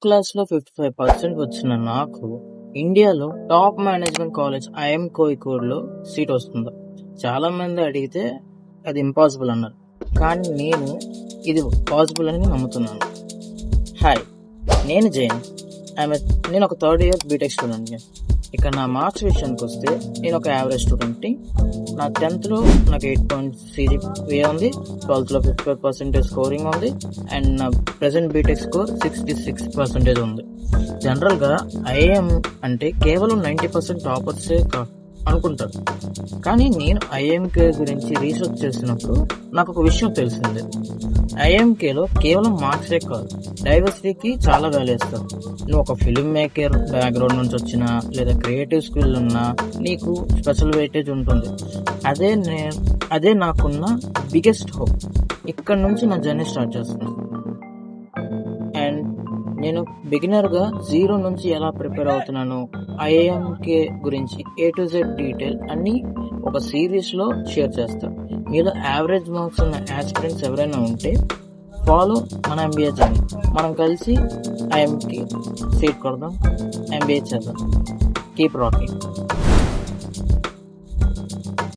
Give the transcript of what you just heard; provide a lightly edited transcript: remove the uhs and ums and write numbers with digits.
క్లాస్‌లో 55% వచ్చిన నాకు ఇండియాలో టాప్ మేనేజ్మెంట్ కాలేజ్ ఐఎం కోయికోడ్‌లో సీట్ వస్తుందా? చాలామంది అడిగితే అది ఇంపాసిబుల్ అన్నారు. కానీ ఇది పాసిబుల్ అని నమ్ముతున్నాను. హాయ్! నేను జైన్. నేను ఒక థర్డ్ ఇయర్ బీటెక్ స్టూడెంట్‌ని. ఇక నా మార్క్స్ విషయానికొస్తే నేను ఒక యావరేజ్ స్టూడెంట్‌ని. నా 10థ్‌లో నాకు 8 CGPA ఉంది. 12థ్‌లో 55% స్కోరింగ్ ఉంది. అండ్ నా ప్రెజెంట్ బీటెక్ స్కోర్ 66% ఉంది. జనరల్‌గా ఐఐఎం అంటే కేవలం 90% టాపర్సే అనుకుంటారు. కానీ నేను ఐఎంకే గురించి రీసెర్చ్ చేసినప్పుడు నాకు ఒక విషయం తెలిసింది. ఐఎంకేలో కేవలం మార్క్సే కాదు, డైవర్సిటీకి చాలా వాల్యూ ఇస్తారు. నువ్వు ఒక ఫిల్మ్ మేకర్ బ్యాక్గ్రౌండ్ నుంచి వచ్చినా లేదా క్రియేటివ్ స్కిల్ ఉన్నా నీకు స్పెషల్ వెయిటేజ్ ఉంటుంది. అదే నాకున్న బిగ్గెస్ట్ హోప్. ఇక్కడ నుంచి నా జర్నీ స్టార్ట్ చేస్తున్నాను. అండ్ నేను బిగినర్గా జీరో నుంచి ఎలా ప్రిపేర్ అవుతున్నాను, ఐఐఎంకే గురించి A to Z డీటెయిల్ అన్నీ ఒక సిరీస్లో షేర్ చేస్తాను. మీలో యావరేజ్ మార్క్స్ ఉన్న యాస్పిరెంట్స్ ఎవరైనా ఉంటే ఫాలో మన MBA జర్నీ. మనం కలిసి ఐఎంకి సీట్ కొడదాం, MBA చేద్దాం. Keep rocking.